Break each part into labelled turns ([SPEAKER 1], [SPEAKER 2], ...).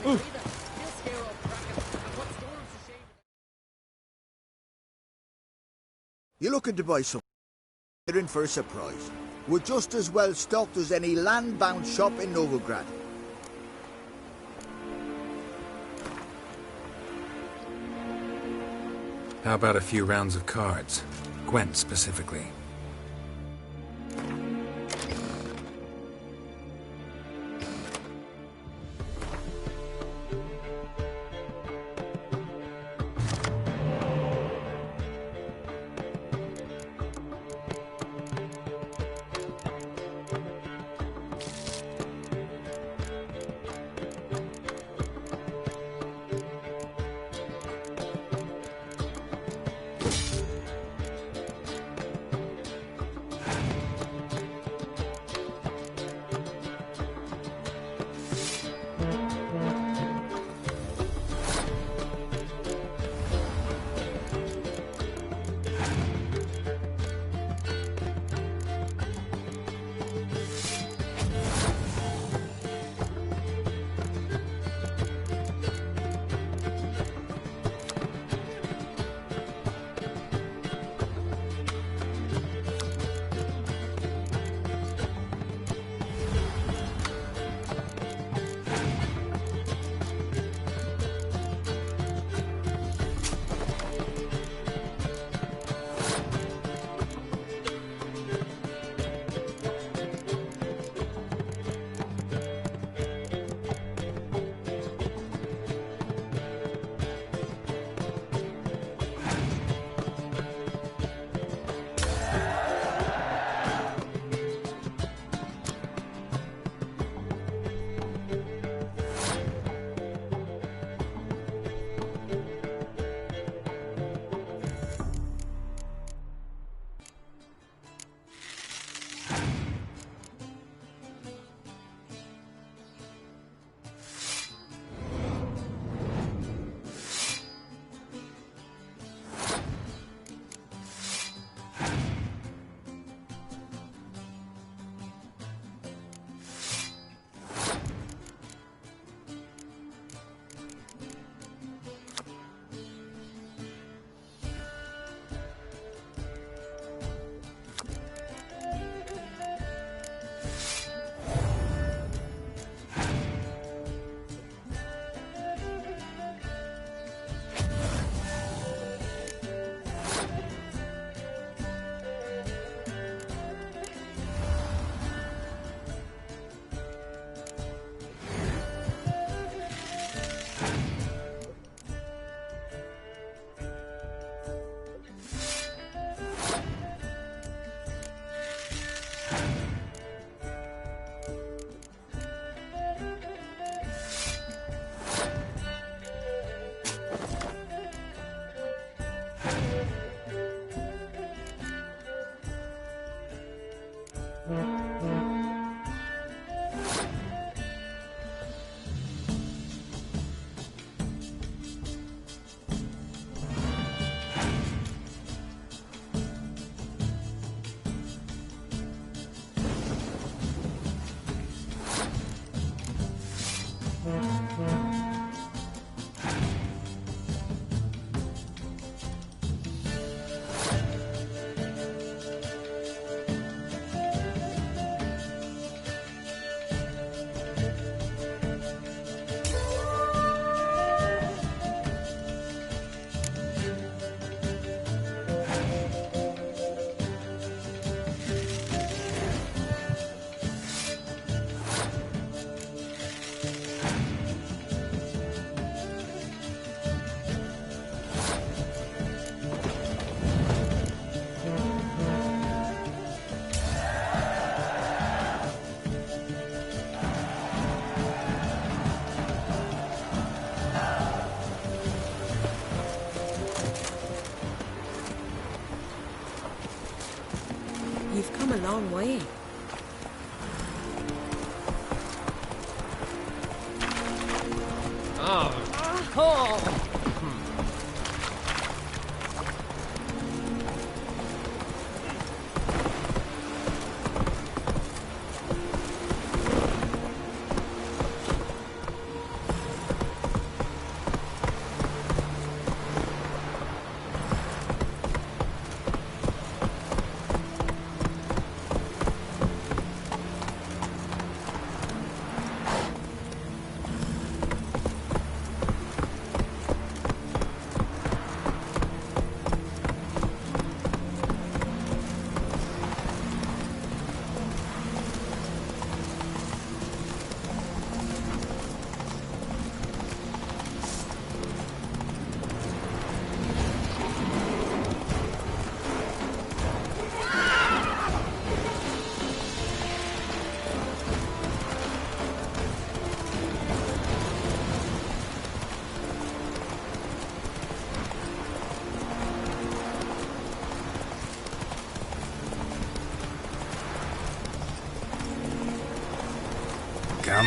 [SPEAKER 1] You looking to buy something? You're in for a surprise. We're just as well stocked as any land-bound shop in Novigrad.
[SPEAKER 2] How about a few rounds of cards? Gwent specifically.
[SPEAKER 3] You've come a long way.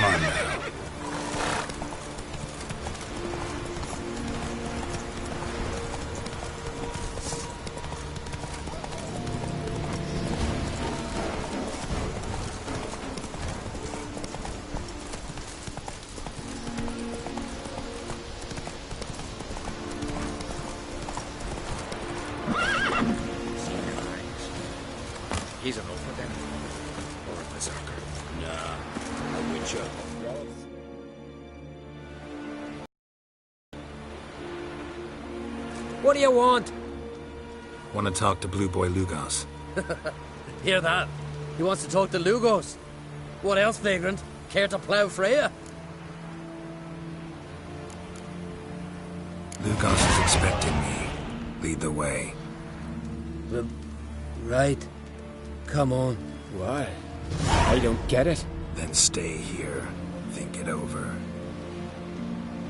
[SPEAKER 2] on now.
[SPEAKER 4] He's an over then. Or a berserker.
[SPEAKER 5] Nah, a witcher.
[SPEAKER 6] What do you want?
[SPEAKER 2] Want to talk to Blue Boy Lugos.
[SPEAKER 6] Hear that? He wants to talk to Lugos. What else, vagrant? Care to plough Freya?
[SPEAKER 2] Lugos is expecting me. Lead the way.
[SPEAKER 6] Right. Come on.
[SPEAKER 4] Why? I don't get it.
[SPEAKER 2] Then stay here. Think it over.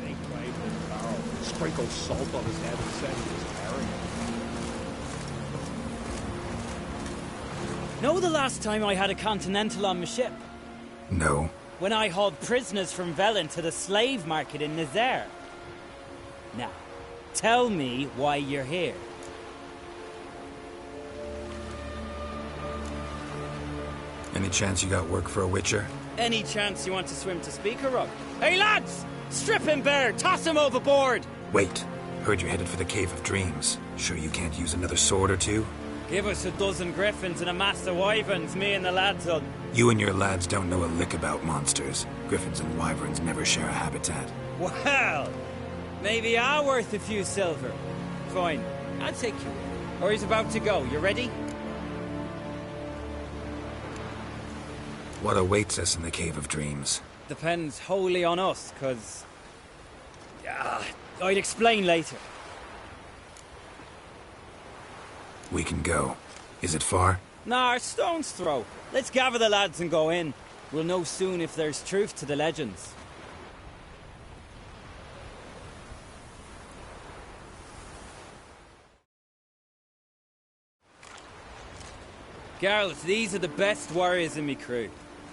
[SPEAKER 5] They claimed his barrel, sprinkled salt on his head and said he was carrying it.
[SPEAKER 7] Know the last time I had a Continental on my ship?
[SPEAKER 2] No.
[SPEAKER 7] When I hauled prisoners from Velen to the slave market in Nazaire. Now, tell me why you're here.
[SPEAKER 2] Any chance you got work for a witcher?
[SPEAKER 7] Any chance you want to swim to Speaker Rock? Hey lads! Strip him bare! Toss him overboard!
[SPEAKER 2] Wait. Heard you're headed for the Cave of Dreams. Sure you can't use another sword or two?
[SPEAKER 7] Give us a dozen griffins and a mass of wyverns, me and the lads will...
[SPEAKER 2] You and your lads don't know a lick about monsters. Griffins and wyverns never share a habitat.
[SPEAKER 7] Well, maybe I'm worth a few silver. Fine, I'll take you. Or he's about to go. You ready?
[SPEAKER 2] What awaits us in the Cave of Dreams?
[SPEAKER 7] Depends wholly on us, cause... I'll explain later.
[SPEAKER 2] We can go. Is it far?
[SPEAKER 7] Nah, a stone's throw. Let's gather the lads and go in. We'll know soon if there's truth to the legends. Girls, these are the best warriors in me crew.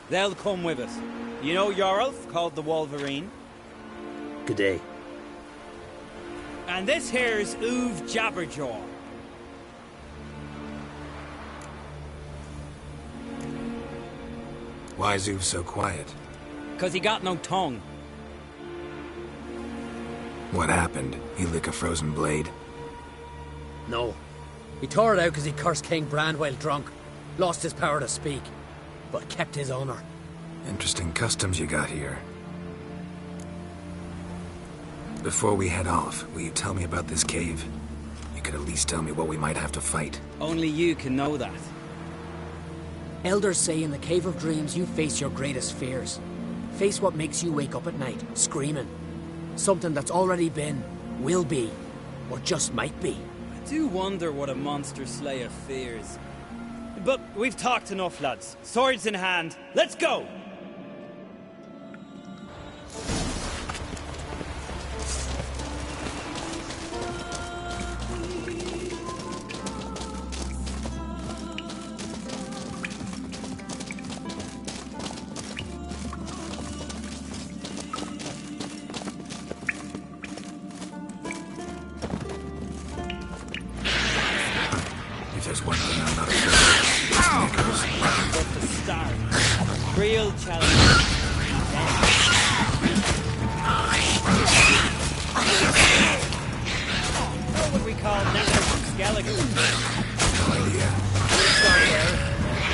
[SPEAKER 7] They'll come with us. You know Yorulf, called the Wolverine?
[SPEAKER 6] Good day.
[SPEAKER 7] And this here's Uve Jabberjaw.
[SPEAKER 2] Why's Uve so quiet?
[SPEAKER 7] 'Cause he got no tongue.
[SPEAKER 2] What happened? He lick a frozen blade?
[SPEAKER 6] No. He tore it out because he cursed King Brand while drunk. Lost his power to speak, but kept his honor.
[SPEAKER 2] Interesting customs you got here. Before we head off, will you tell me about this cave? You could at least tell me what we might have to fight.
[SPEAKER 7] Only you can know that.
[SPEAKER 6] Elders say in the Cave of Dreams you face your greatest fears. Face what makes you wake up at night, screaming. Something that's already been, will be, or just might be.
[SPEAKER 7] I do wonder what a monster slayer fears. But we've talked enough, lads. Swords in hand, let's go!
[SPEAKER 2] If there's one thing I'm not afraid of, it's knickers.
[SPEAKER 7] But the start. Real challenge. What would we call Necro's skeleton?
[SPEAKER 2] No idea.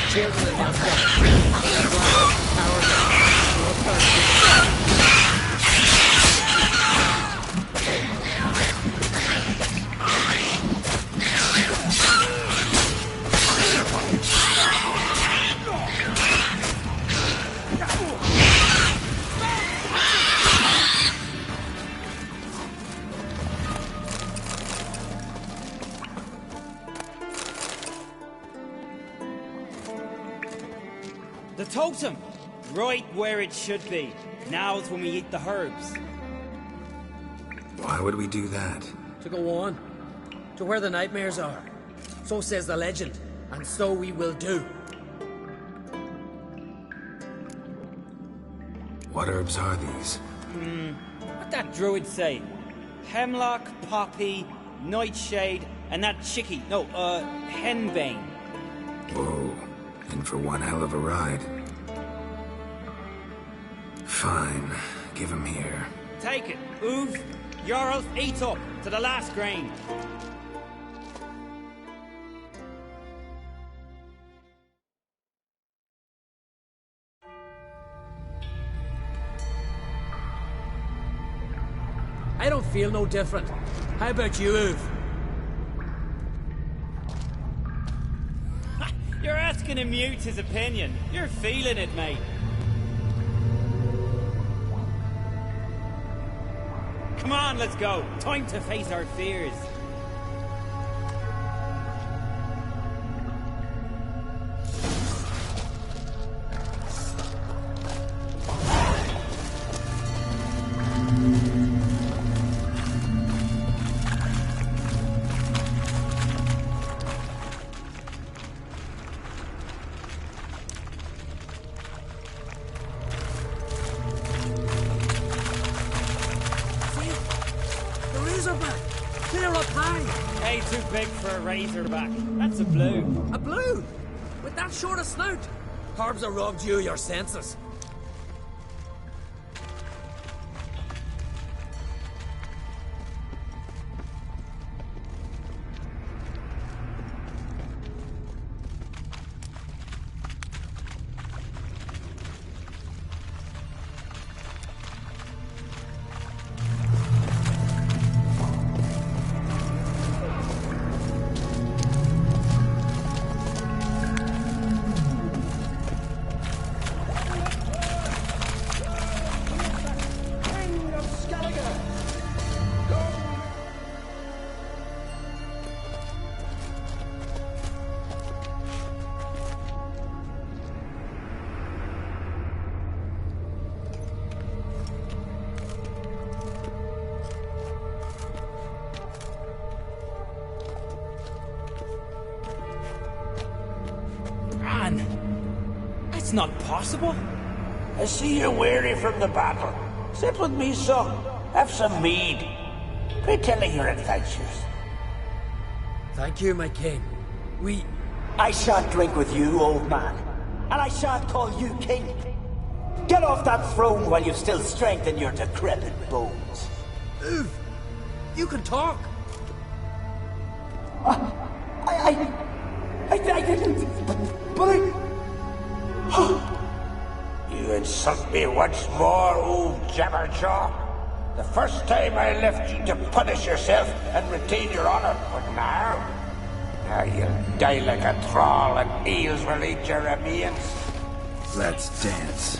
[SPEAKER 6] Children of the
[SPEAKER 7] The totem! Right where it should be. Now's when we eat the herbs.
[SPEAKER 2] Why would we do that?
[SPEAKER 6] To go on. To where the nightmares are. So says the legend. And so we will do.
[SPEAKER 2] What herbs are these?
[SPEAKER 7] What that druid say? Hemlock, poppy, nightshade, and that chickie. No, henbane.
[SPEAKER 2] Whoa, in for one hell of a ride. Fine, give him here.
[SPEAKER 7] Take it, Oov. Jarl, eat up to the last grain.
[SPEAKER 6] I don't feel no different. How about you, Uv?
[SPEAKER 7] You're asking him mute his opinion. You're feeling it, mate. Come on, let's go. Time to face our fears. Too big for a razorback. That's a blue.
[SPEAKER 6] A blue? With that short a snout? Herbs have robbed you your senses.
[SPEAKER 7] That's not possible.
[SPEAKER 8] I see you're weary from the battle. Sit with me, son. Have some mead. Pray tell of your adventures.
[SPEAKER 6] Thank you, my king.
[SPEAKER 8] I shan't drink with you, old man. And I shan't call you king. Get off that throne while you've still strength in your decrepit bones.
[SPEAKER 6] Uv, you can talk.
[SPEAKER 8] I didn't. But I... You insult me once more, old Jabberjaw. The first time I left you to punish yourself and retain your honor, but now you'll die like a thrall and eels will eat your remains.
[SPEAKER 2] Let's dance.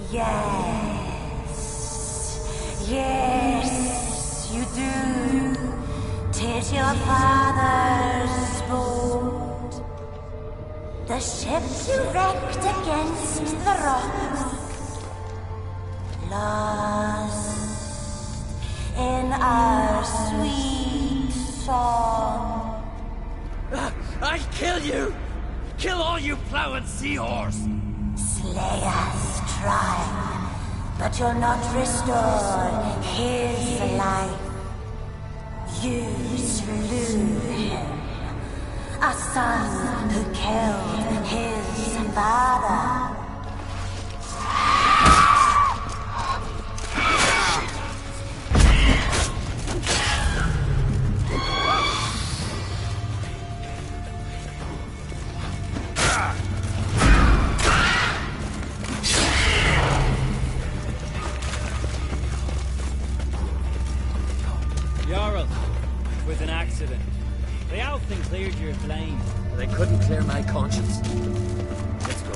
[SPEAKER 9] Yes, you do. 'Tis your father's boat. The ship you wrecked against the rocks. Lost in our sweet song.
[SPEAKER 6] I'll kill you! Kill all you plowing seahorse!
[SPEAKER 9] Slay us, try, but you'll not restore his life. You slew him, a son who killed his father.
[SPEAKER 7] Jarl, it was an accident. They often cleared your flame.
[SPEAKER 6] They couldn't clear my conscience. Let's go.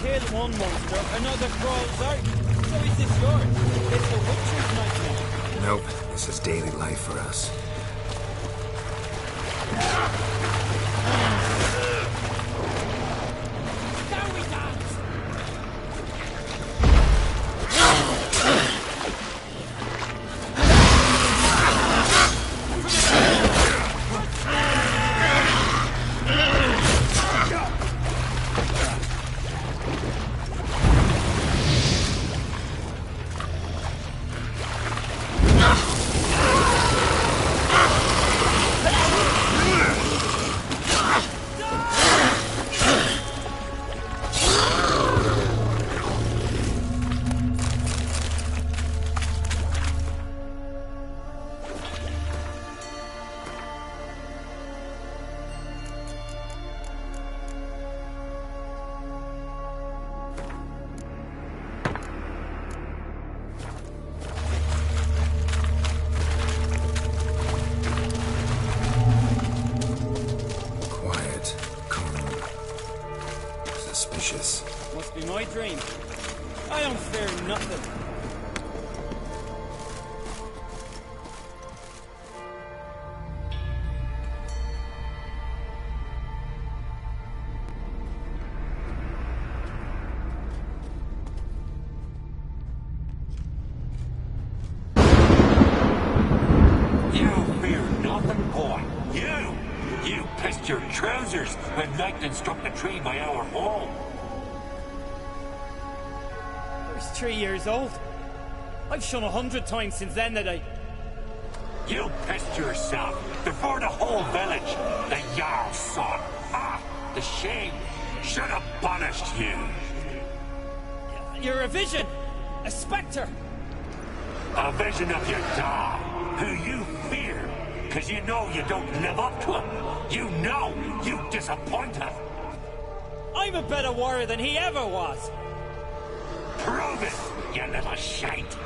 [SPEAKER 7] Kill one monster, another crawls out. So is this yours? It's the Witcher's nightmare.
[SPEAKER 2] Nope, this is daily life for us.
[SPEAKER 7] Now we dance!
[SPEAKER 2] Quiet, calm, suspicious.
[SPEAKER 7] Must be my dream. I don't fear nothing.
[SPEAKER 8] You fear nothing, boy. You pissed your trousers when lightning struck the tree by our home.
[SPEAKER 7] I was 3 years old. I've shone 100 times since then that I...
[SPEAKER 8] You pissed yourself before the whole village. The Jarl's son. Ah, the shame should have punished you.
[SPEAKER 7] You're a vision! A spectre!
[SPEAKER 8] A vision of your dad, who you fear, because you know you don't live up to him. You know you disappoint him.
[SPEAKER 7] I'm a better warrior than he ever was!
[SPEAKER 8] Prove it, you little shite.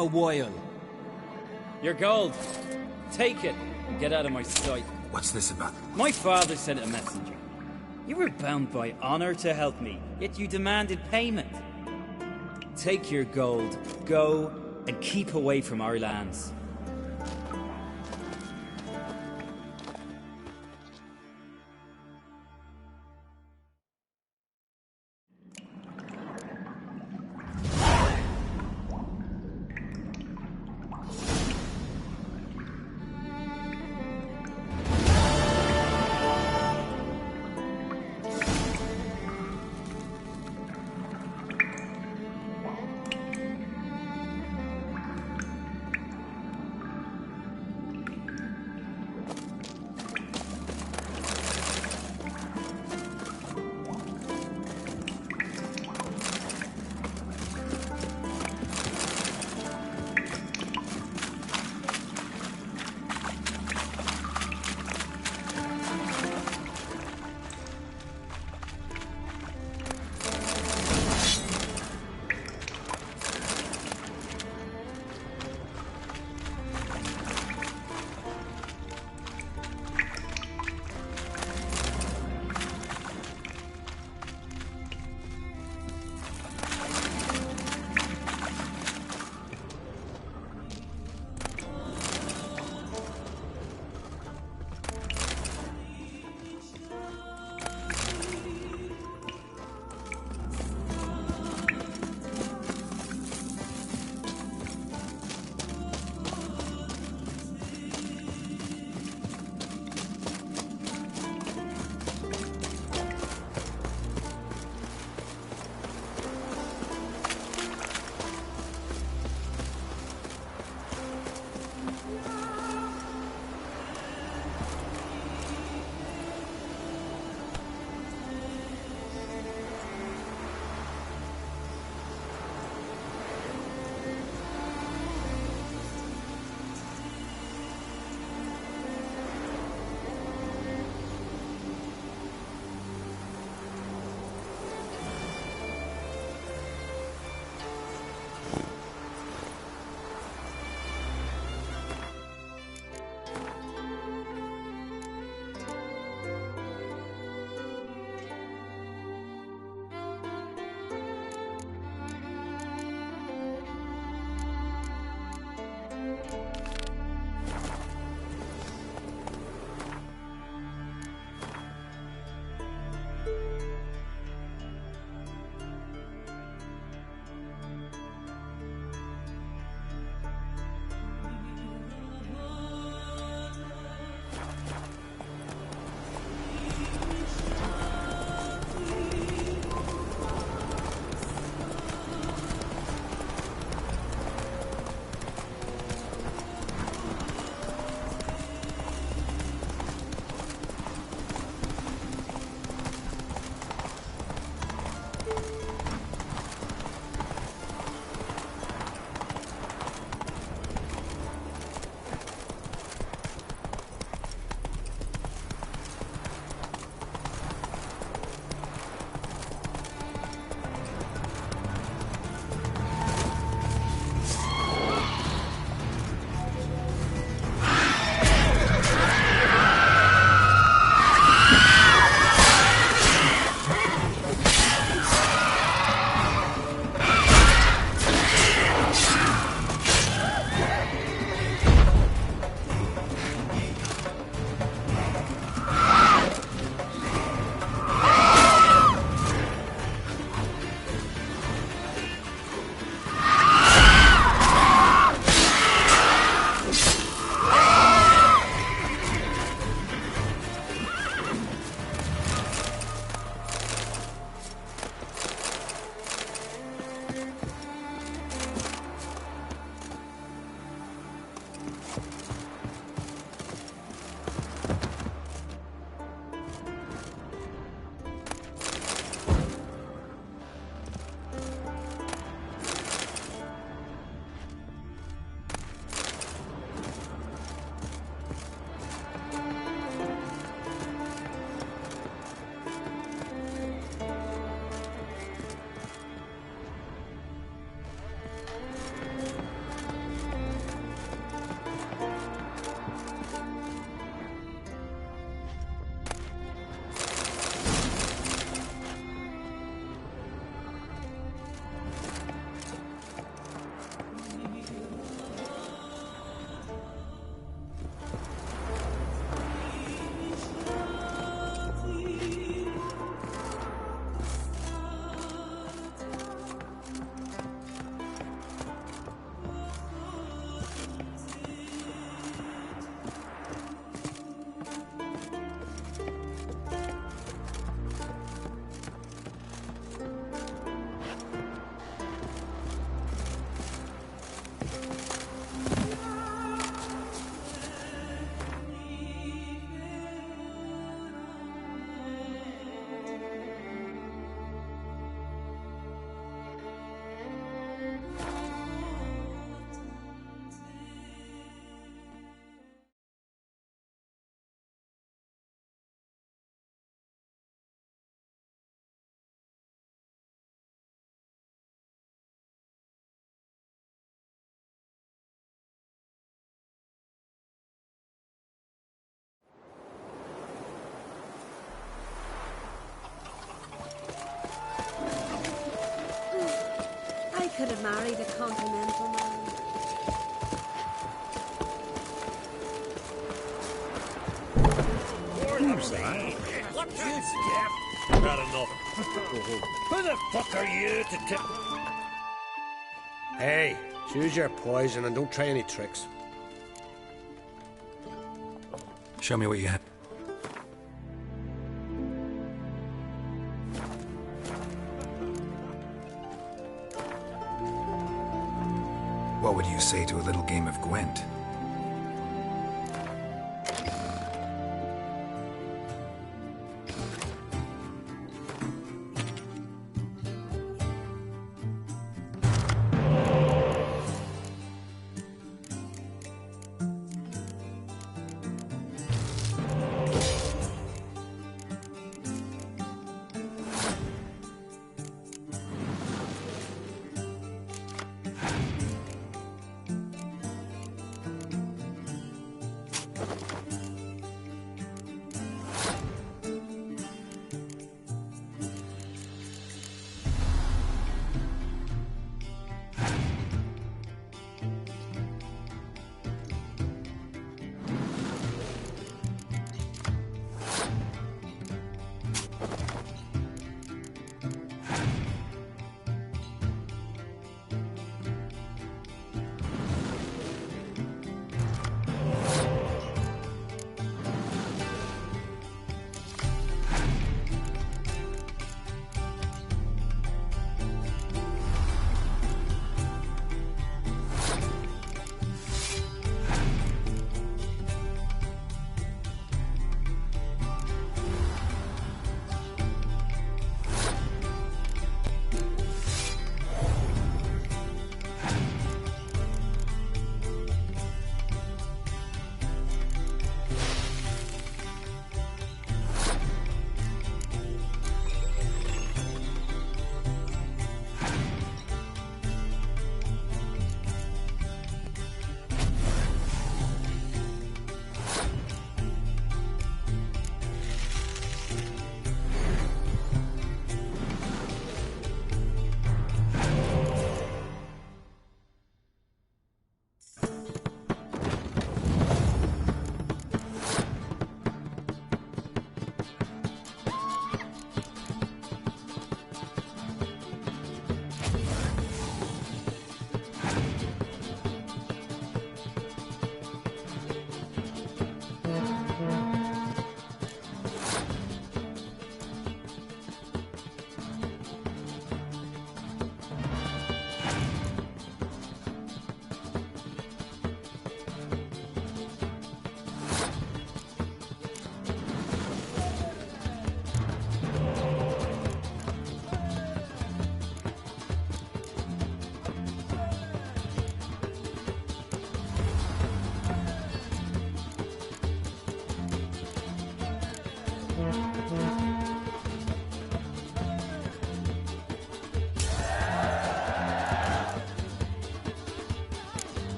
[SPEAKER 7] a while. Your gold. Take it and get out of my sight.
[SPEAKER 2] What's this about?
[SPEAKER 7] My father sent a messenger. You were bound by honor to help me, yet you demanded payment. Take your gold, go, and keep away from our lands.
[SPEAKER 5] Who's that?
[SPEAKER 8] What's you, Steph?
[SPEAKER 5] Not enough.
[SPEAKER 8] Who the fuck are you to tip? Hey, choose your poison and don't try any tricks.
[SPEAKER 2] Show me what you have. What would you say to a little game of Gwent?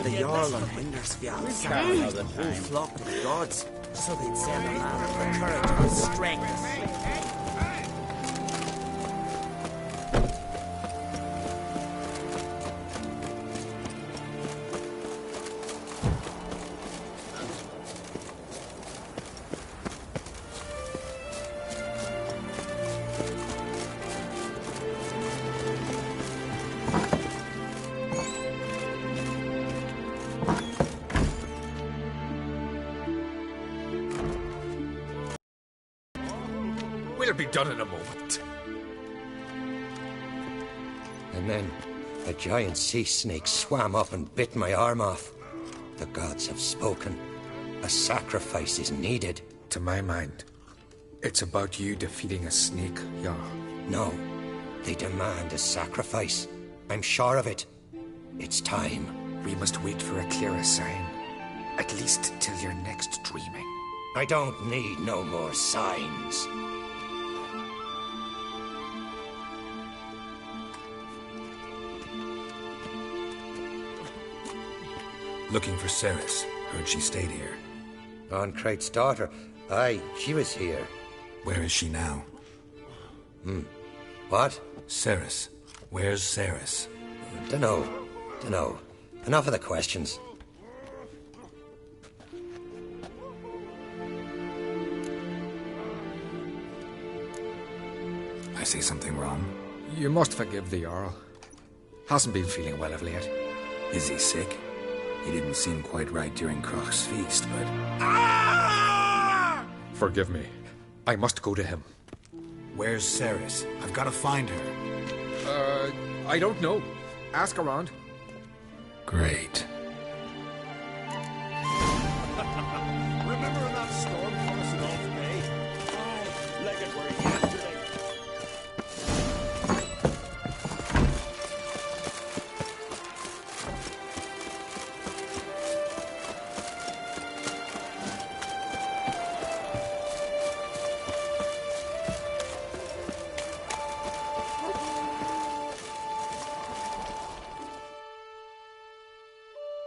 [SPEAKER 6] the Jarl on Wintersfjall
[SPEAKER 7] can't
[SPEAKER 6] sacrificed
[SPEAKER 7] have
[SPEAKER 6] the
[SPEAKER 7] the
[SPEAKER 6] whole
[SPEAKER 7] time.
[SPEAKER 6] flock to the gods, so they'd send a man of courage and strength.
[SPEAKER 2] We'll be done in a moment.
[SPEAKER 8] And then a giant sea snake swam up and bit my arm off. The gods have spoken. A sacrifice is needed.
[SPEAKER 2] To my mind, it's about you defeating a snake, Jarl.
[SPEAKER 8] No, they demand a sacrifice. I'm sure of it. It's time.
[SPEAKER 2] We must wait for a clearer sign. At least till your next dreaming.
[SPEAKER 8] I don't need no more signs.
[SPEAKER 2] Looking for Ceres. Heard she stayed here.
[SPEAKER 8] On Crate's daughter. Aye, she was here.
[SPEAKER 2] Where is she now?
[SPEAKER 8] What?
[SPEAKER 2] Ceres. Where's Ceres?
[SPEAKER 8] Dunno. Enough of the questions.
[SPEAKER 2] I say something wrong?
[SPEAKER 5] You must forgive the Jarl. Hasn't been feeling well of late.
[SPEAKER 2] Is he sick? He didn't seem quite right during Croc's feast, but...
[SPEAKER 5] Forgive me. I must go to him.
[SPEAKER 2] Where's Ceres? I've got to find her.
[SPEAKER 5] I don't know. Ask around.
[SPEAKER 2] Great.
[SPEAKER 5] Remember that storm crossing off Bay? Aye, like it were yesterday.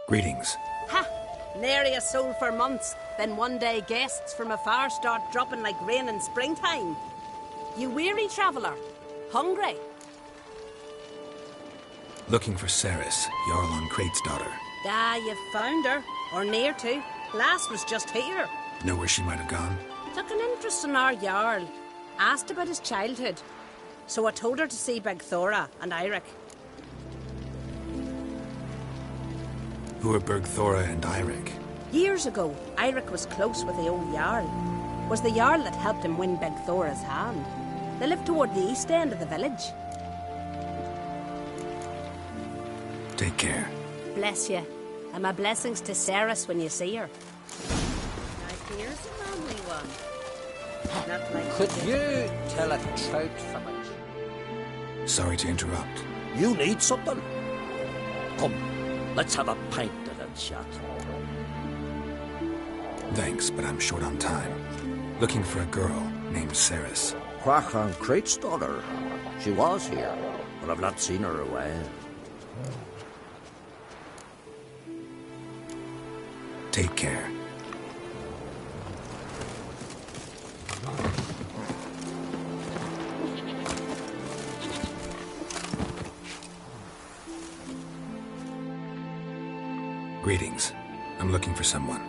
[SPEAKER 2] Greetings.
[SPEAKER 3] Ha! Nary a soul for months. Then one day guests from afar start dropping like rain in springtime. You weary traveller? Hungry?
[SPEAKER 2] Looking for Ceres, Jarl on Crate's daughter.
[SPEAKER 3] Ah, you've found her. Or near to. Lass was just here.
[SPEAKER 2] Know where she might have gone?
[SPEAKER 3] Took an interest in our Jarl. Asked about his childhood. So I told her to see Back Thora and Eirik.
[SPEAKER 2] Who are Bergthora and Eirik?
[SPEAKER 3] Years ago, Eirik was close with the old Jarl. Was the Jarl that helped him win Back Thora's hand. They lived toward the east end of the village.
[SPEAKER 2] Take care.
[SPEAKER 3] Bless you. And my blessings to Ceres when you see her. Now here's a lonely one. Not like
[SPEAKER 10] Could you tell a trout from a...
[SPEAKER 2] Sorry to interrupt.
[SPEAKER 10] You need something? Come, let's have a pint and then chat.
[SPEAKER 2] Thanks, but I'm short on time. Looking for a girl named Ceres.
[SPEAKER 10] Crach on Crate's daughter. She was here, but I've not seen her a while.
[SPEAKER 2] Take care. Greetings. I'm looking for someone.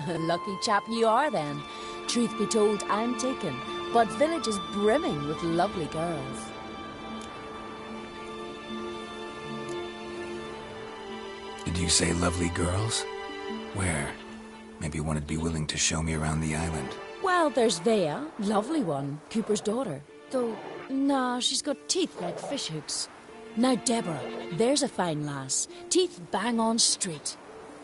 [SPEAKER 11] Lucky chap you are then. Truth be told, I'm taken, but village is brimming with lovely girls.
[SPEAKER 2] Did you say lovely girls? Where? Maybe one would be willing to show me around the island.
[SPEAKER 11] Well, there's Vea, lovely one, Cooper's daughter. Though, nah, she's got teeth like fish hooks. Now Deborah, there's a fine lass, teeth bang on straight.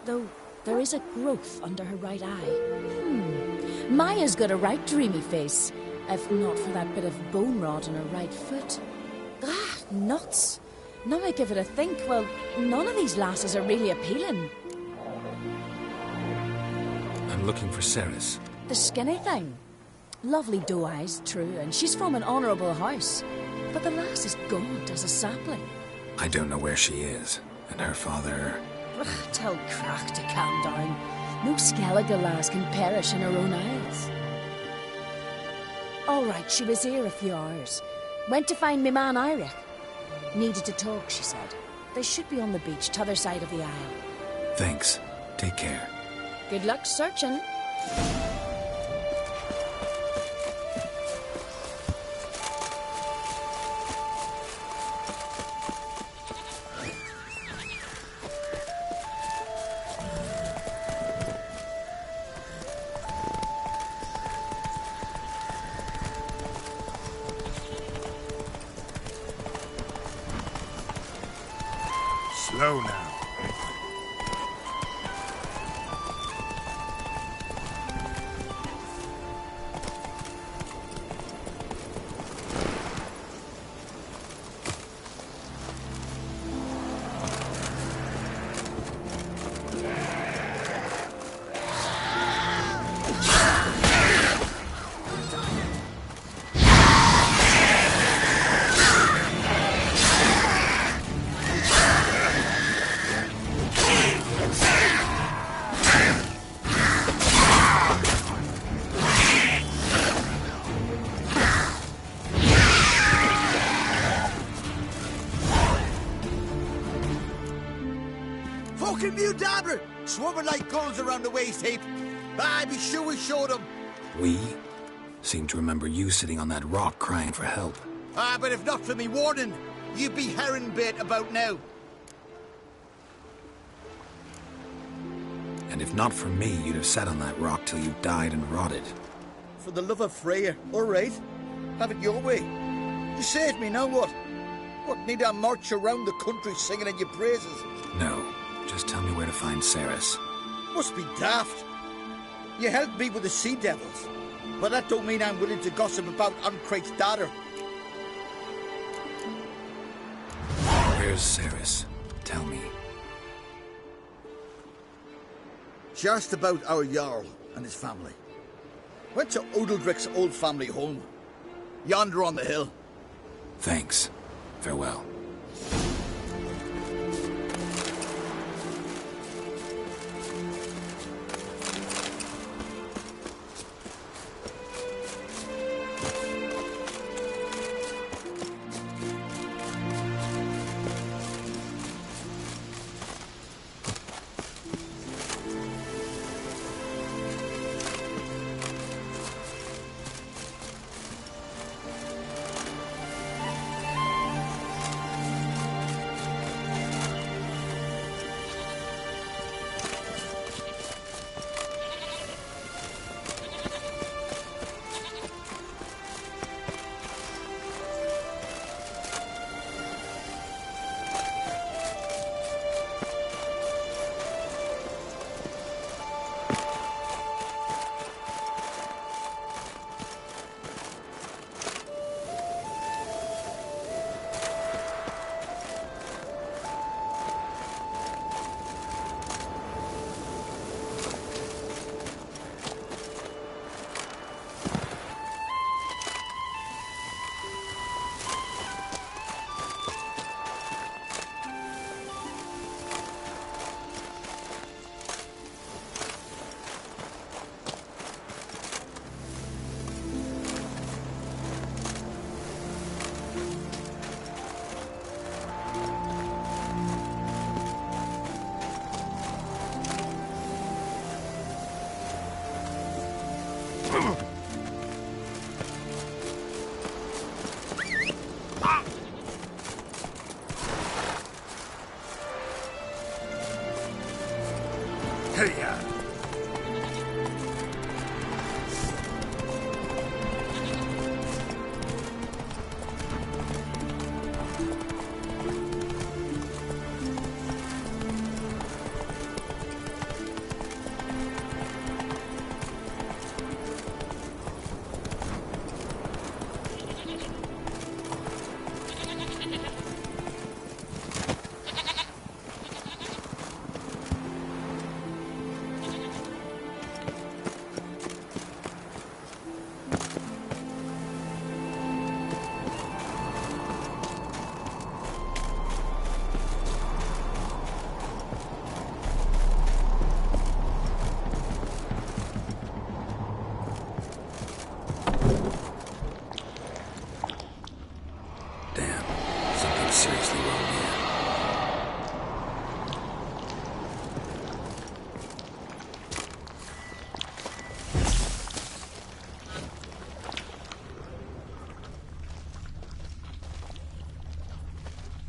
[SPEAKER 11] Though there is a growth under her right eye. Maya's got a right dreamy face, if not for that bit of bone rot on her right foot. Ah, nuts. Now I give it a think, well, none of these lasses are really appealing.
[SPEAKER 2] I'm looking for Ceres.
[SPEAKER 11] The skinny thing. Lovely doe eyes, true, and she's from an honourable house. But the lass is gaunt as a sapling.
[SPEAKER 2] I don't know where she is, and her father...
[SPEAKER 11] Tell Crack to calm down. No Skellige lass can perish in her own eyes. All right, she was here a few hours. Went to find me man Iric. Needed to talk, she said. They should be on the beach, t'other side of the aisle.
[SPEAKER 2] Thanks. Take care.
[SPEAKER 11] Good luck searching.
[SPEAKER 5] Slow now.
[SPEAKER 1] Fucking mute dabber! Swarming like gulls around the waist heap. I be sure we showed them.
[SPEAKER 2] We seem to remember you sitting on that rock crying for help.
[SPEAKER 1] But if not for me warning, you'd be herring bait about now.
[SPEAKER 2] And if not for me, you'd have sat on that rock till you died and rotted.
[SPEAKER 1] For the love of Freya, all right. Have it your way. You saved me, now what? What, need I march around the country singing in your praises?
[SPEAKER 2] No, just tell me where to find Ceres.
[SPEAKER 1] Must be daft. You helped me with the sea devils, but that don't mean I'm willing to gossip about Uncrate's daughter.
[SPEAKER 2] Where's Ceres? Tell me.
[SPEAKER 1] She asked about our Jarl and his family. Went to Odeldrick's old family home. Yonder on the hill.
[SPEAKER 2] Thanks. Farewell.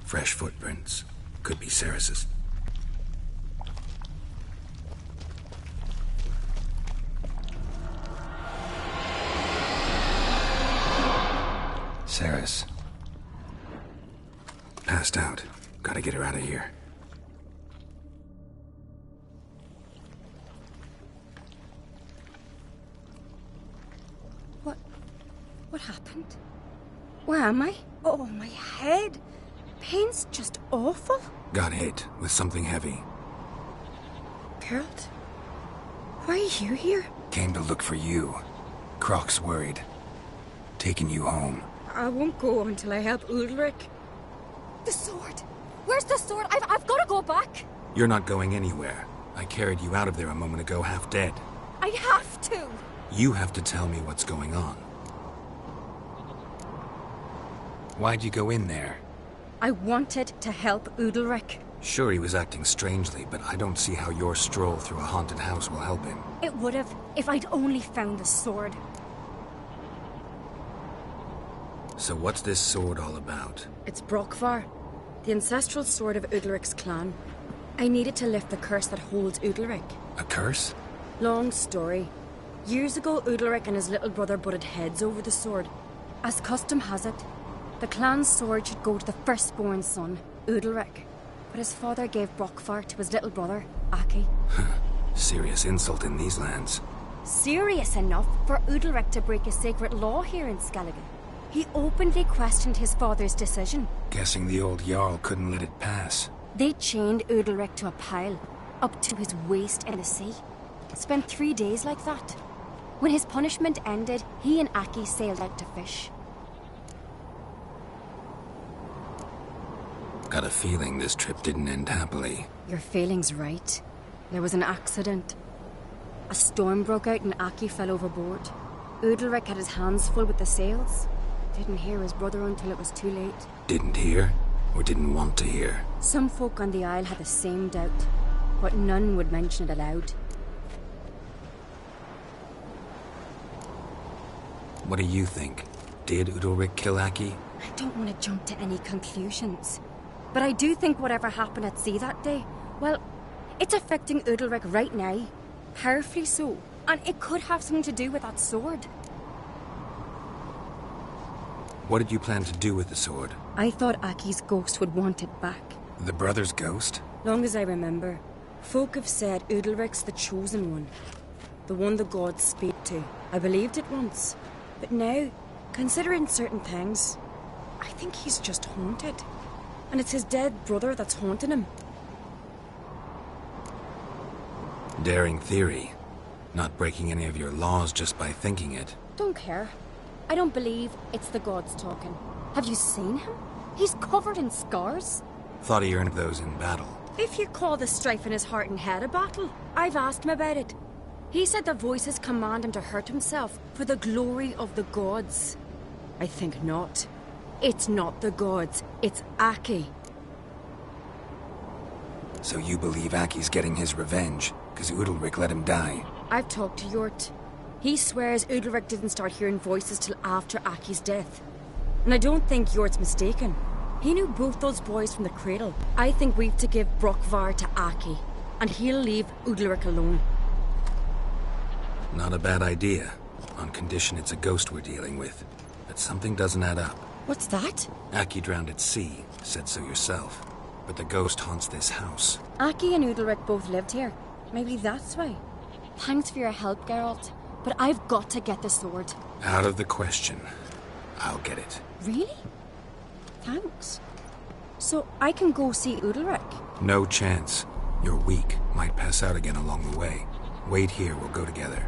[SPEAKER 2] Fresh footprints. Could be Ceres's. Ceres. Passed out. Gotta get her out of here.
[SPEAKER 12] What happened? Where am I? Oh, my head. Pain's just awful.
[SPEAKER 2] Got hit with something heavy.
[SPEAKER 12] Geralt? Why are you here?
[SPEAKER 2] Came to look for you. Croc's worried. Taking you home.
[SPEAKER 12] I won't go until I help Ulrich.
[SPEAKER 13] The sword! Where's the sword? I've got to go back!
[SPEAKER 2] You're not going anywhere. I carried you out of there a moment ago, half dead.
[SPEAKER 13] I have to!
[SPEAKER 2] You have to tell me what's going on. Why'd you go in there?
[SPEAKER 12] I wanted to help Ulrich.
[SPEAKER 2] Sure, he was acting strangely, but I don't see how your stroll through a haunted house will help him.
[SPEAKER 12] It would have, if I'd only found the sword.
[SPEAKER 2] So what's this sword all about?
[SPEAKER 12] It's Brockvar, the ancestral sword of Udalric's clan. I needed to lift the curse that holds Udalric.
[SPEAKER 2] A curse?
[SPEAKER 12] Long story. Years ago, Udalric and his little brother butted heads over the sword. As custom has it, the clan's sword should go to the firstborn son, Udalric. But his father gave Brockvar to his little brother, Aki.
[SPEAKER 2] Serious insult in these lands.
[SPEAKER 12] Serious enough for Udalric to break a sacred law here in Skellige. He openly questioned his father's decision.
[SPEAKER 2] Guessing the old Jarl couldn't let it pass.
[SPEAKER 12] They chained Udalric to a pile, up to his waist in the sea. Spent 3 days like that. When his punishment ended, he and Aki sailed out to fish.
[SPEAKER 2] Got a feeling this trip didn't end happily.
[SPEAKER 12] Your feeling's right. There was an accident. A storm broke out and Aki fell overboard. Udalric had his hands full with the sails. Didn't hear his brother until it was too late.
[SPEAKER 2] Didn't hear? Or didn't want to hear?
[SPEAKER 12] Some folk on the Isle had the same doubt, but none would mention it aloud.
[SPEAKER 2] What do you think? Did Udalric kill Aki?
[SPEAKER 12] I don't want to jump to any conclusions. But I do think whatever happened at sea that day, well, it's affecting Udalric right now. Powerfully so. And it could have something to do with that sword.
[SPEAKER 2] What did you plan to do with the sword?
[SPEAKER 12] I thought Aki's ghost would want it back.
[SPEAKER 2] The brother's ghost?
[SPEAKER 12] Long as I remember, folk have said Udalric's the chosen one. The one the gods speak to. I believed it once. But now, considering certain things, I think he's just haunted. And it's his dead brother that's haunting him.
[SPEAKER 2] Daring theory. Not breaking any of your laws just by thinking it.
[SPEAKER 12] Don't care. I don't believe it's the gods talking. Have you seen him? He's covered in scars.
[SPEAKER 2] Thought he earned those in battle.
[SPEAKER 12] If you call the strife in his heart and head a battle, I've asked him about it. He said the voices command him to hurt himself for the glory of the gods. I think not. It's not the gods, it's Aki.
[SPEAKER 2] So you believe Aki's getting his revenge, because Udalric let him die?
[SPEAKER 12] I've talked to Yort. He swears Udalric didn't start hearing voices till after Aki's death. And I don't think Yort's mistaken. He knew both those boys from the cradle. I think we've to give Brockvar to Aki, and he'll leave Udalric alone.
[SPEAKER 2] Not a bad idea, on condition it's a ghost we're dealing with. But something doesn't add up.
[SPEAKER 12] What's that?
[SPEAKER 2] Aki drowned at sea, said so yourself. But the ghost haunts this house.
[SPEAKER 12] Aki and Udalric both lived here. Maybe that's why. Thanks for your help, Geralt. But I've got to get the sword.
[SPEAKER 2] Out of the question. I'll get it.
[SPEAKER 12] Really? Thanks. So I can go see Udalric?
[SPEAKER 2] No chance. You're weak. Might pass out again along the way. Wait here, we'll go together.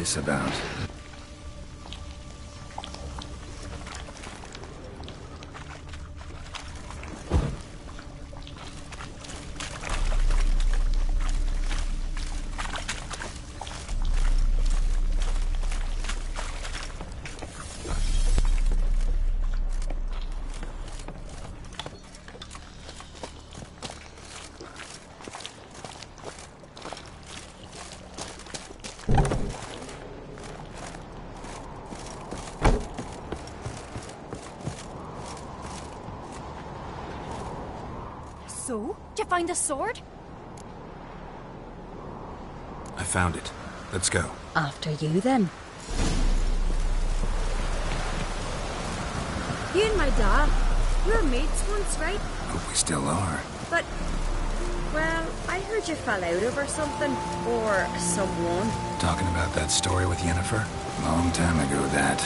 [SPEAKER 2] this about?
[SPEAKER 13] So? Did you find the sword?
[SPEAKER 2] I found it. Let's go.
[SPEAKER 12] After you, then. You and my dad, we were mates once, right?
[SPEAKER 2] Hope we still are.
[SPEAKER 12] But, well, I heard you fell out over something. Or someone.
[SPEAKER 2] Talking about that story with Yennefer? Long time ago, that.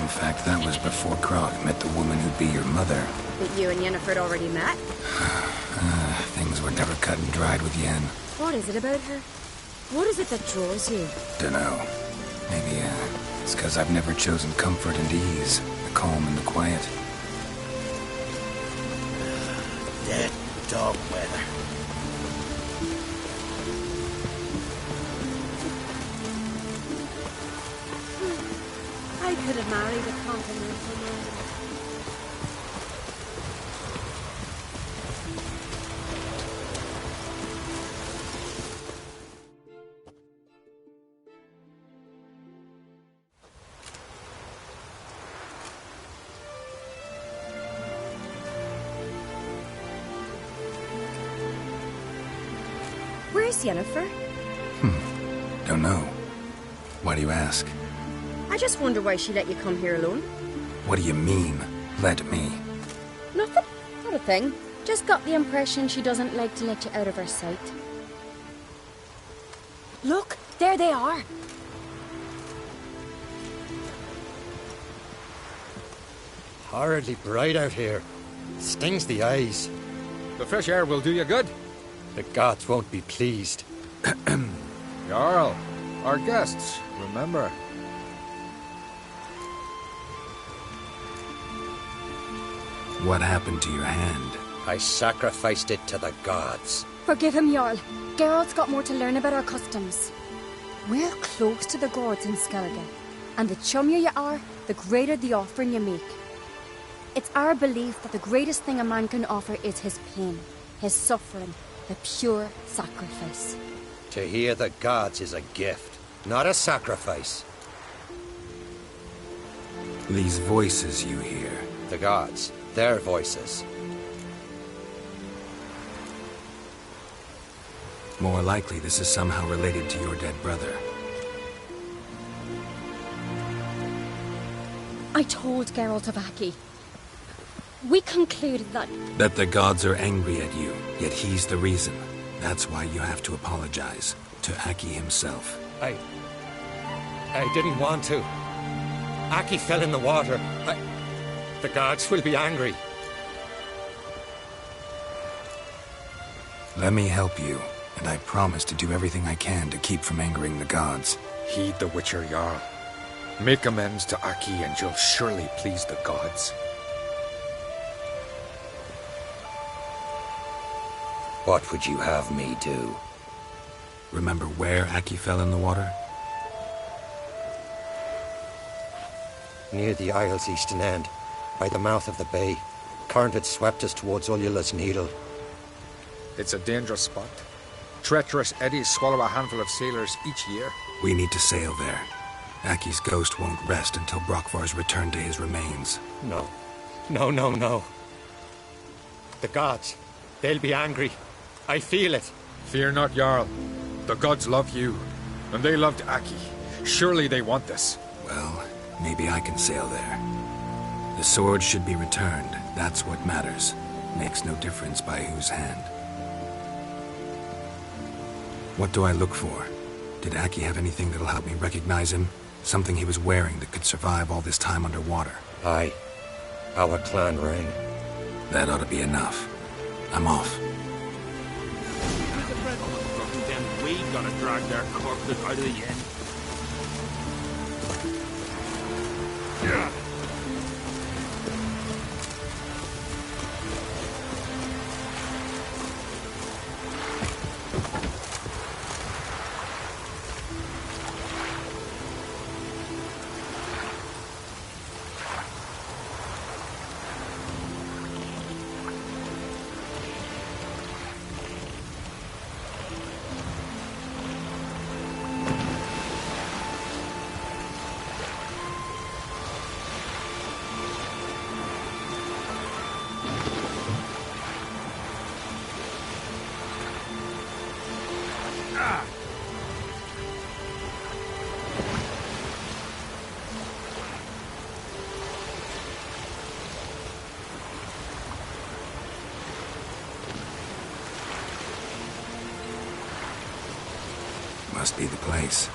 [SPEAKER 2] In fact, that was before Krog met the woman who'd be your mother.
[SPEAKER 12] That you and Yennefer had already met?
[SPEAKER 2] Things were never cut and dried with Yen.
[SPEAKER 12] What is it about her? What is it that draws you?
[SPEAKER 2] Dunno. Maybe, it's because I've never chosen comfort and ease. The calm and the quiet.
[SPEAKER 5] Dead dog weather.
[SPEAKER 12] I could have married a continental man. Where's Yennefer?
[SPEAKER 2] Don't know. Why do you ask?
[SPEAKER 12] I just wonder why she let you come here alone.
[SPEAKER 2] What do you mean, let me?
[SPEAKER 12] Nothing. Not a thing. Just got the impression she doesn't like to let you out of her sight. Look, there they are.
[SPEAKER 4] Horridly bright out here. Stings the eyes.
[SPEAKER 14] The fresh air will do you good.
[SPEAKER 4] The gods won't be pleased.
[SPEAKER 14] Jarl, our guests, remember.
[SPEAKER 2] What happened to your hand?
[SPEAKER 4] I sacrificed it to the gods.
[SPEAKER 13] Forgive him, Jarl. Geralt's got more to learn about our customs. We're close to the gods in Skellige, and the chummier you are, the greater the offering you make. It's our belief that the greatest thing a man can offer is his pain, his suffering, the pure sacrifice.
[SPEAKER 4] To hear the gods is a gift, not a sacrifice.
[SPEAKER 2] These voices you hear.
[SPEAKER 4] The gods, their voices.
[SPEAKER 2] More likely this is somehow related to your dead brother.
[SPEAKER 13] I told Geralt of Aki. We concluded that...
[SPEAKER 2] That the gods are angry at you, yet he's the reason. That's why you have to apologize. To Aki himself.
[SPEAKER 4] I didn't want to. Aki fell in the water. The gods will be angry.
[SPEAKER 2] Let me help you, and I promise to do everything I can to keep from angering the gods.
[SPEAKER 14] Heed the Witcher Jarl. Make amends to Aki and you'll surely please the gods.
[SPEAKER 4] What would you have me do?
[SPEAKER 2] Remember where Aki fell in the water?
[SPEAKER 4] Near the Isle's eastern end, by the mouth of the bay. Current had swept us towards Ullula's Needle.
[SPEAKER 14] It's a dangerous spot. Treacherous eddies swallow a handful of sailors each year.
[SPEAKER 2] We need to sail there. Aki's ghost won't rest until Brokvar's returned to his remains.
[SPEAKER 4] No. No. The gods, they'll be angry. I feel it.
[SPEAKER 14] Fear not, Jarl. The gods love you, and they loved Aki. Surely they want this.
[SPEAKER 2] Well, maybe I can sail there. The sword should be returned. That's what matters. Makes no difference by whose hand. What do I look for? Did Aki have anything that'll help me recognize him? Something he was wearing that could survive all this time underwater?
[SPEAKER 4] Aye. Our clan ring.
[SPEAKER 2] That ought to be enough. I'm off.
[SPEAKER 5] Then we gotta drag their corpses out of the inn.
[SPEAKER 2] Must be the place.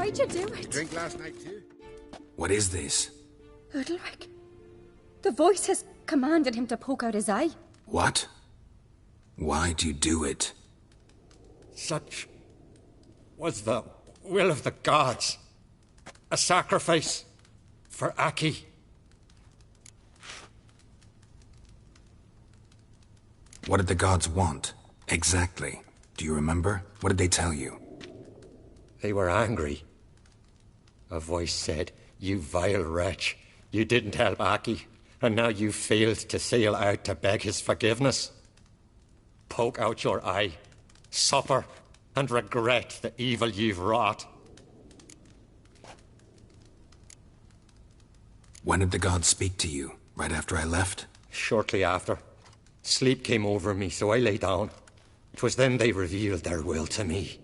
[SPEAKER 13] Why'd you do it?
[SPEAKER 14] Drink last night too?
[SPEAKER 2] What is this?
[SPEAKER 13] Udalric. The voice has commanded him to poke out his eye.
[SPEAKER 2] What? Why'd you do it?
[SPEAKER 4] Such was the will of the gods. A sacrifice for Aki.
[SPEAKER 2] What did the gods want? Exactly. Do you remember? What did they tell you?
[SPEAKER 4] They were angry. A voice said, "You vile wretch, you didn't help Aki, and now you failed to sail out to beg his forgiveness. Poke out your eye, suffer, and regret the evil you've wrought."
[SPEAKER 2] When did the gods speak to you? Right after I left?
[SPEAKER 4] Shortly after. Sleep came over me, so I lay down. It was then they revealed their will to me.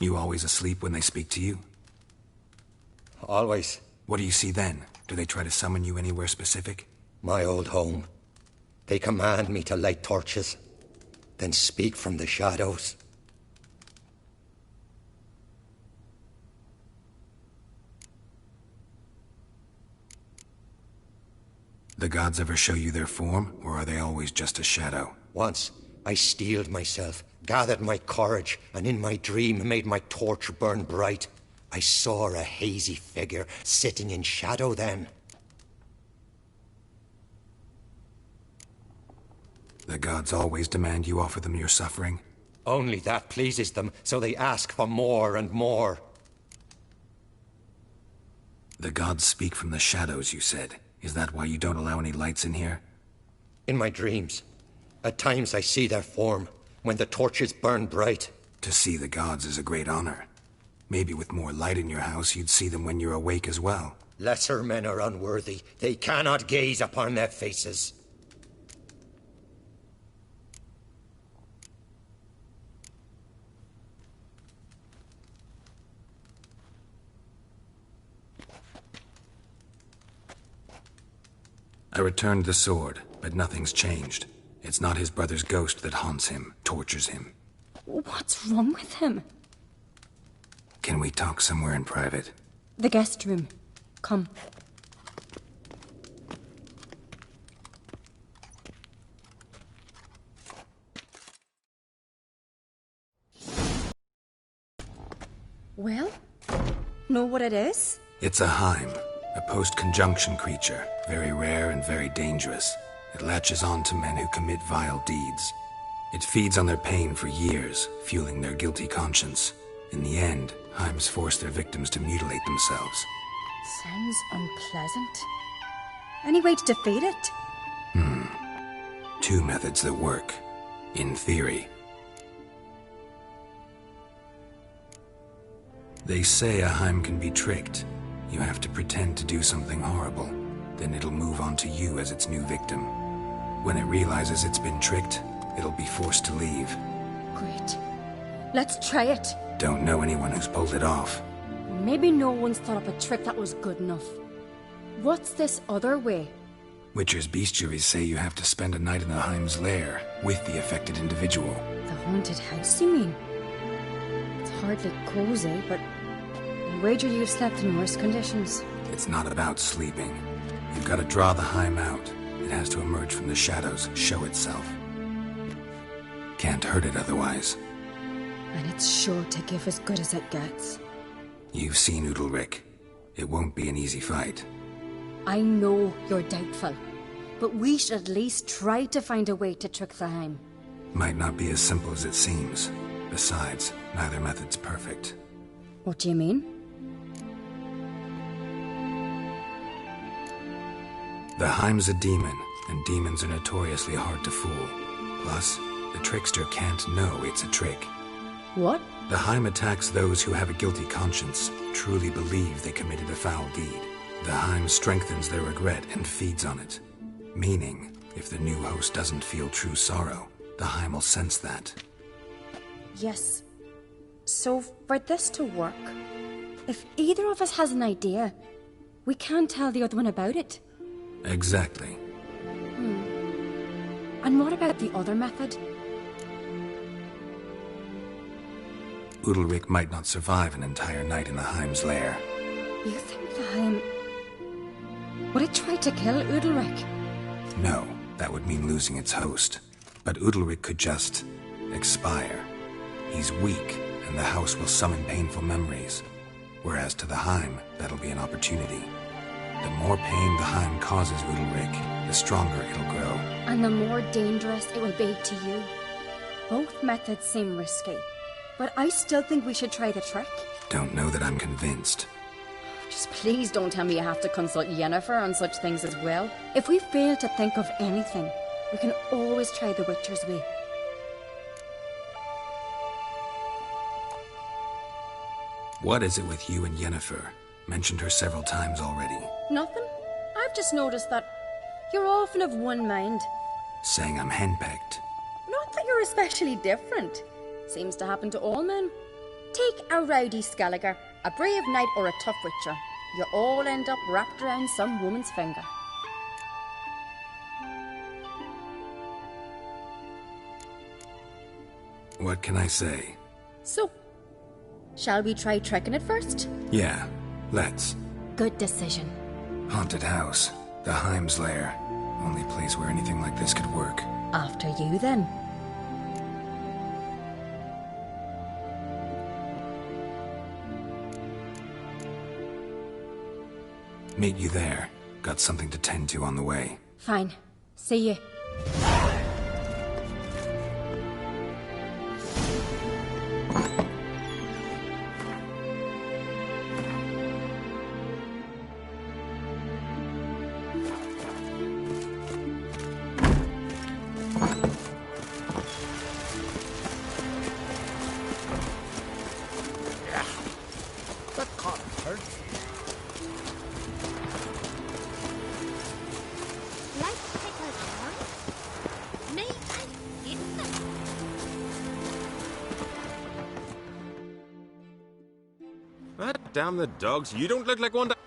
[SPEAKER 2] You always asleep when they speak to you?
[SPEAKER 4] Always.
[SPEAKER 2] What do you see then? Do they try to summon you anywhere specific?
[SPEAKER 4] My old home. They command me to light torches, then speak from the shadows.
[SPEAKER 2] The gods ever show you their form, or are they always just a shadow?
[SPEAKER 4] Once, I steeled myself, gathered my courage, and in my dream made my torch burn bright. I saw a hazy figure sitting in shadow then.
[SPEAKER 2] The gods always demand you offer them your suffering?
[SPEAKER 4] Only that pleases them, so they ask for more and more.
[SPEAKER 2] The gods speak from the shadows, you said. Is that why you don't allow any lights in here?
[SPEAKER 4] In my dreams. At times I see their form, when the torches burn bright.
[SPEAKER 2] To see the gods is a great honor. Maybe with more light in your house, you'd see them when you're awake as well.
[SPEAKER 4] Lesser men are unworthy. They cannot gaze upon their faces.
[SPEAKER 2] I returned the sword, but nothing's changed. It's not his brother's ghost that haunts him, tortures him.
[SPEAKER 13] What's wrong with him?
[SPEAKER 2] Can we talk somewhere in private?
[SPEAKER 13] The guest room. Come. Well? Know what it is?
[SPEAKER 2] It's a Heim, a post-conjunction creature, very rare and very dangerous. It latches on to men who commit vile deeds. It feeds on their pain for years, fueling their guilty conscience. In the end, Heims force their victims to mutilate themselves.
[SPEAKER 13] Sounds unpleasant. Any way to defeat it?
[SPEAKER 2] Two methods that work. In theory. They say a Heim can be tricked. You have to pretend to do something horrible. Then it'll move on to you as its new victim. When it realizes it's been tricked, it'll be forced to leave.
[SPEAKER 13] Great. Let's try it.
[SPEAKER 2] Don't know anyone who's pulled it off.
[SPEAKER 13] Maybe no one's thought up a trick that was good enough. What's this other way?
[SPEAKER 2] Witcher's bestiaries say you have to spend a night in the Heim's lair with the affected individual.
[SPEAKER 13] The haunted house, you mean? It's hardly cozy, but I wager you've slept in worse conditions.
[SPEAKER 2] It's not about sleeping. You've got to draw the Heim out. It has to emerge from the shadows, show itself. Can't hurt it otherwise.
[SPEAKER 13] And it's sure to give as good as it gets.
[SPEAKER 2] You've seen Udalric. It won't be an easy fight.
[SPEAKER 13] I know you're doubtful, but we should at least try to find a way to trick the Heim.
[SPEAKER 2] Might not be as simple as it seems. Besides, neither method's perfect.
[SPEAKER 13] What do you mean?
[SPEAKER 2] The Heim's a demon, and demons are notoriously hard to fool. Plus, the trickster can't know it's a trick.
[SPEAKER 13] What?
[SPEAKER 2] The Heim attacks those who have a guilty conscience, truly believe they committed a foul deed. The Heim strengthens their regret and feeds on it. Meaning, if the new host doesn't feel true sorrow, the Heim will sense that.
[SPEAKER 13] Yes. So, for this to work, if either of us has an idea, we can tell the other one about it.
[SPEAKER 2] Exactly.
[SPEAKER 13] And what about the other method?
[SPEAKER 2] Udalric might not survive an entire night in the Heim's lair.
[SPEAKER 13] You think the Heim... would it try to kill Udalric?
[SPEAKER 2] No, that would mean losing its host. But Udalric could just... expire. He's weak, and the house will summon painful memories. Whereas to the Heim, that'll be an opportunity. The more pain the Heim causes Udalric, the stronger it'll grow.
[SPEAKER 13] And the more dangerous it will be to you. Both methods seem risky, but I still think we should try the trick.
[SPEAKER 2] Don't know that I'm convinced.
[SPEAKER 12] Just please don't tell me you have to consult Yennefer on such things as well.
[SPEAKER 13] If we fail to think of anything, we can always try the Witcher's way.
[SPEAKER 2] What is it with you and Yennefer? Mentioned her several times already.
[SPEAKER 13] Nothing. I've just noticed that you're often of one mind.
[SPEAKER 2] Saying I'm henpecked.
[SPEAKER 12] Not that you're especially different. Seems to happen to all men. Take a rowdy Skelliger, a brave knight or a tough witcher. You all end up wrapped around some woman's finger.
[SPEAKER 2] What can I say?
[SPEAKER 12] So, shall we try trekking it first?
[SPEAKER 2] Yeah, let's.
[SPEAKER 13] Good decision.
[SPEAKER 2] Haunted house. The Heim's lair. Only place where anything like this could work.
[SPEAKER 12] After you, then.
[SPEAKER 2] Meet you there. Got something to tend to on the way.
[SPEAKER 13] Fine. See you.
[SPEAKER 15] Damn the dogs, you don't look like one that...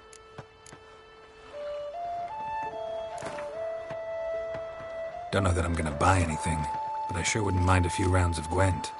[SPEAKER 2] Don't know that I'm gonna buy anything, but I sure wouldn't mind a few rounds of Gwent.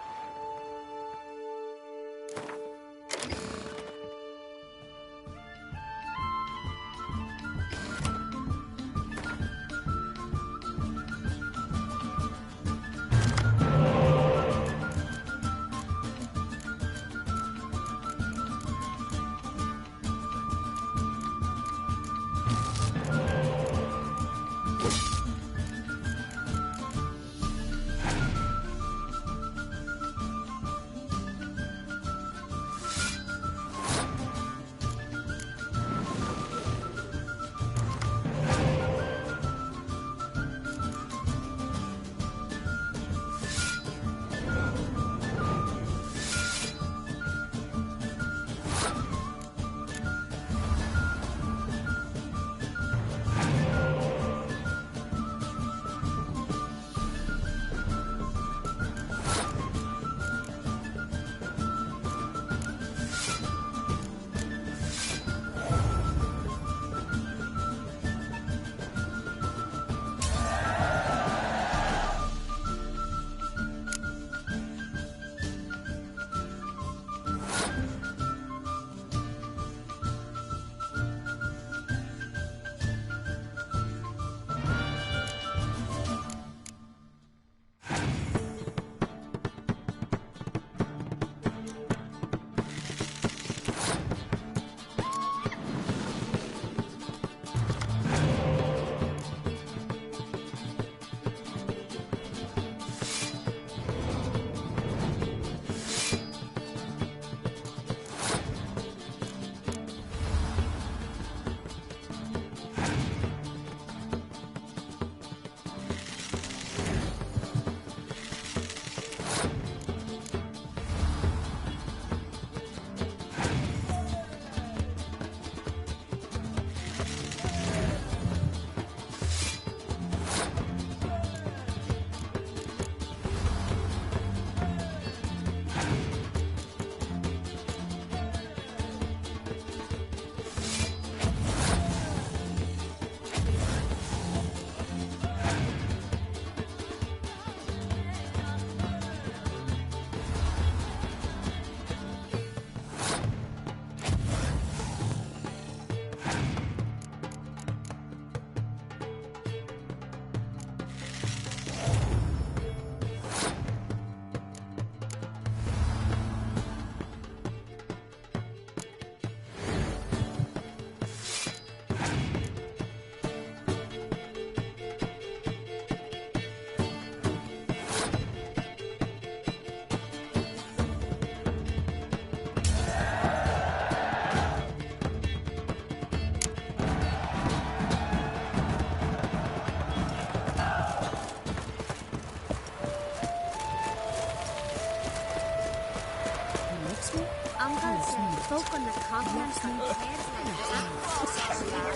[SPEAKER 13] trust me?
[SPEAKER 9] Uncle said folk on the continent got heads like that.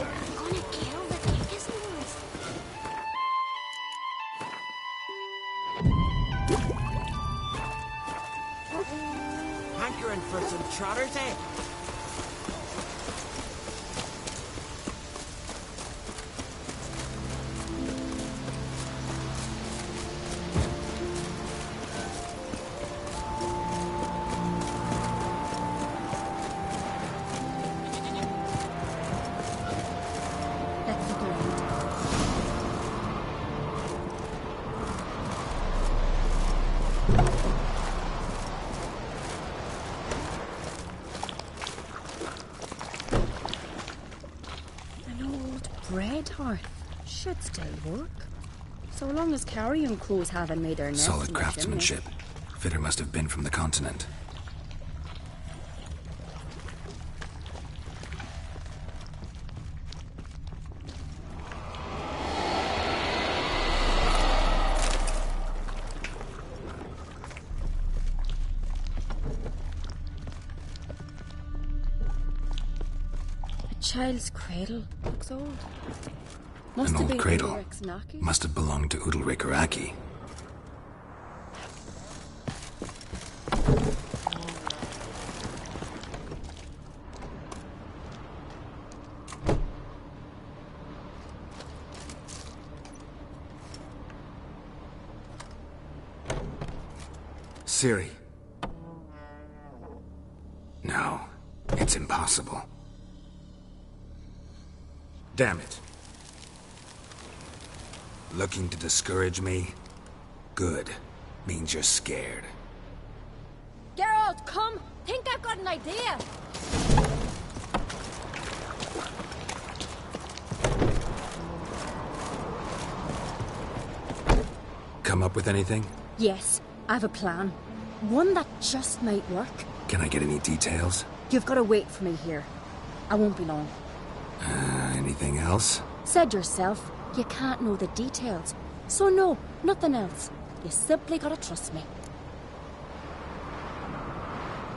[SPEAKER 9] I'm gonna kill the biggest ones.
[SPEAKER 6] Hankering for some trotters, eh?
[SPEAKER 13] Let's look around.
[SPEAKER 12] An old bread hearth should still work. So long as carrion crows haven't made their nest
[SPEAKER 2] Solid
[SPEAKER 12] in the chimney.
[SPEAKER 2] craftsmanship. Fitter must have been from the continent.
[SPEAKER 12] A child's cradle looks old. Must
[SPEAKER 2] An
[SPEAKER 12] have
[SPEAKER 2] old
[SPEAKER 12] been
[SPEAKER 2] cradle.
[SPEAKER 12] Ulrich's Naki.
[SPEAKER 2] Must have belonged to Udalric or Aki. Ciri. No, it's impossible. Damn it. Looking to discourage me? Good. Means you're scared.
[SPEAKER 11] Geralt, come! Think I've got an idea!
[SPEAKER 2] Come up with anything?
[SPEAKER 12] Yes, I have a plan. One that just might work.
[SPEAKER 2] Can I get any details?
[SPEAKER 12] You've got to wait for me here. I won't be long.
[SPEAKER 2] Anything else?
[SPEAKER 12] Said yourself, you can't know the details. So no, nothing else. You simply gotta trust me.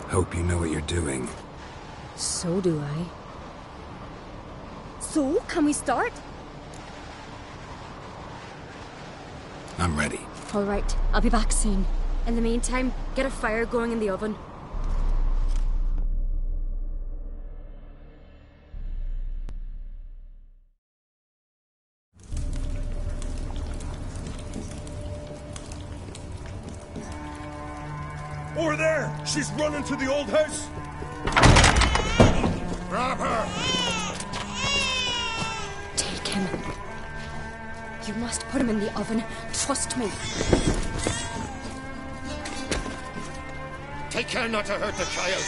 [SPEAKER 2] Hope you know what you're doing.
[SPEAKER 12] So do I. So, can we start?
[SPEAKER 2] I'm ready.
[SPEAKER 12] All right, I'll be back soon. In the meantime, get a fire going in the oven.
[SPEAKER 5] Over there! She's running to the old house! Grab her!
[SPEAKER 12] Take him. You must put him in the oven. Trust me.
[SPEAKER 4] Take care not to hurt the child.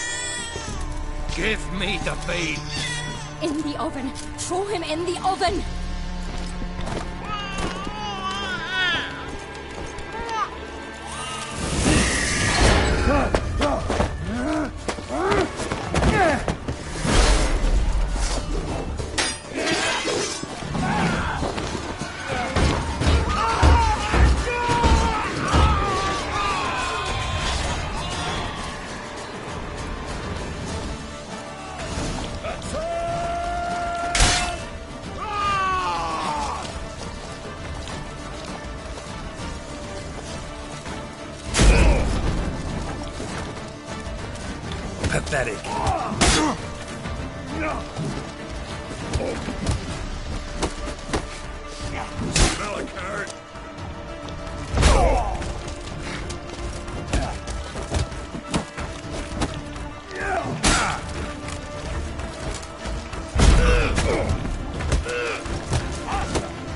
[SPEAKER 4] Give me the babe.
[SPEAKER 12] In the oven. Throw him in the oven.
[SPEAKER 2] Pathetic.
[SPEAKER 5] Smell a carrot.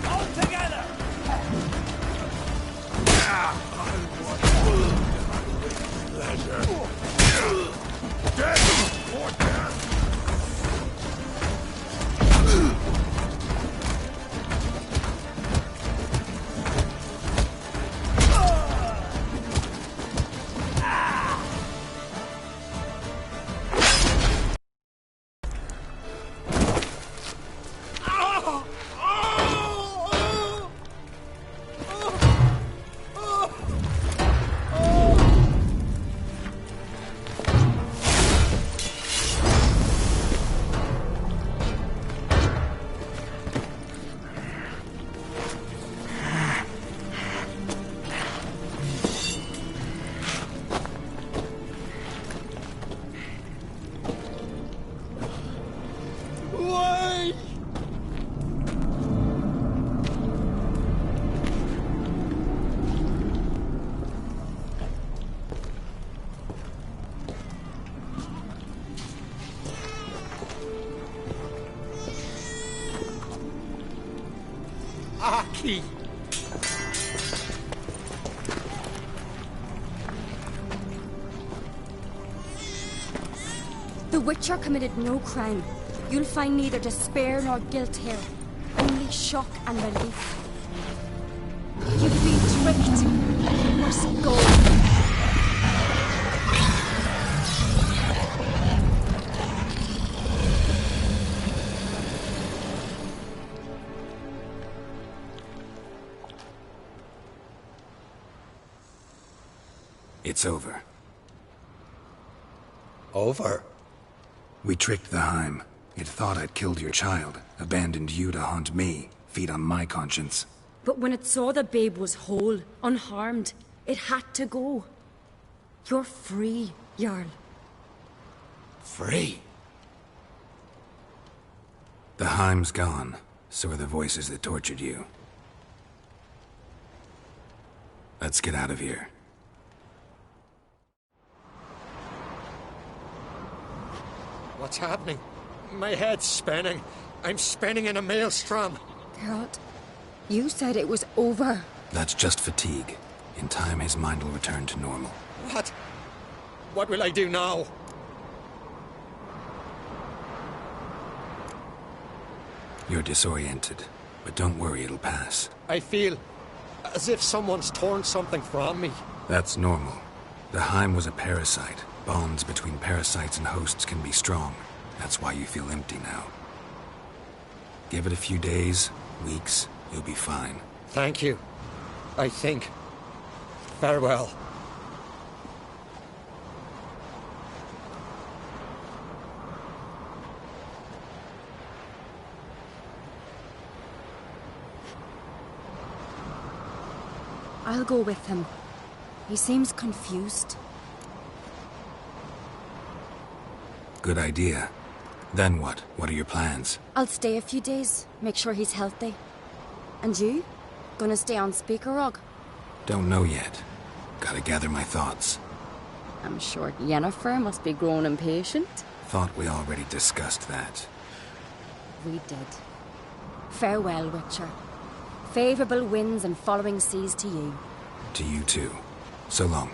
[SPEAKER 8] All together!
[SPEAKER 5] Pleasure. Death or death!
[SPEAKER 4] Aki!
[SPEAKER 13] The Witcher committed no crime. You'll find neither despair nor guilt here. Only shock and relief. You've been tricked. You must go.
[SPEAKER 2] It's over.
[SPEAKER 4] Over?
[SPEAKER 2] We tricked the Heim. It thought I'd killed your child, abandoned you to haunt me, feed on my conscience.
[SPEAKER 12] But when it saw the babe was whole, unharmed, it had to go. You're free, Jarl.
[SPEAKER 4] Free?
[SPEAKER 2] The Heim's gone, so are the voices that tortured you. Let's get out of here.
[SPEAKER 4] What's happening? My head's spinning. I'm spinning in a maelstrom.
[SPEAKER 12] Geralt, you said it was over.
[SPEAKER 2] That's just fatigue. In time, his mind will return to normal.
[SPEAKER 4] What? What will I do now?
[SPEAKER 2] You're disoriented, but don't worry, it'll pass.
[SPEAKER 4] I feel as if someone's torn something from me.
[SPEAKER 2] That's normal. The Heim was a parasite. Bonds between parasites and hosts can be strong. That's why you feel empty now. Give it a few days, weeks, you'll be fine.
[SPEAKER 4] Thank you. I think. Farewell.
[SPEAKER 12] I'll go with him. He seems confused.
[SPEAKER 2] Good idea. Then what? What are your plans?
[SPEAKER 13] I'll stay a few days, make sure he's healthy. And you? Gonna stay on Speaker Rog?
[SPEAKER 2] Don't know yet. Gotta gather my thoughts.
[SPEAKER 13] I'm sure Yennefer must be growing impatient.
[SPEAKER 2] Thought we already discussed that.
[SPEAKER 13] We did. Farewell, Witcher. Favourable winds and following seas to you.
[SPEAKER 2] To you too. So long.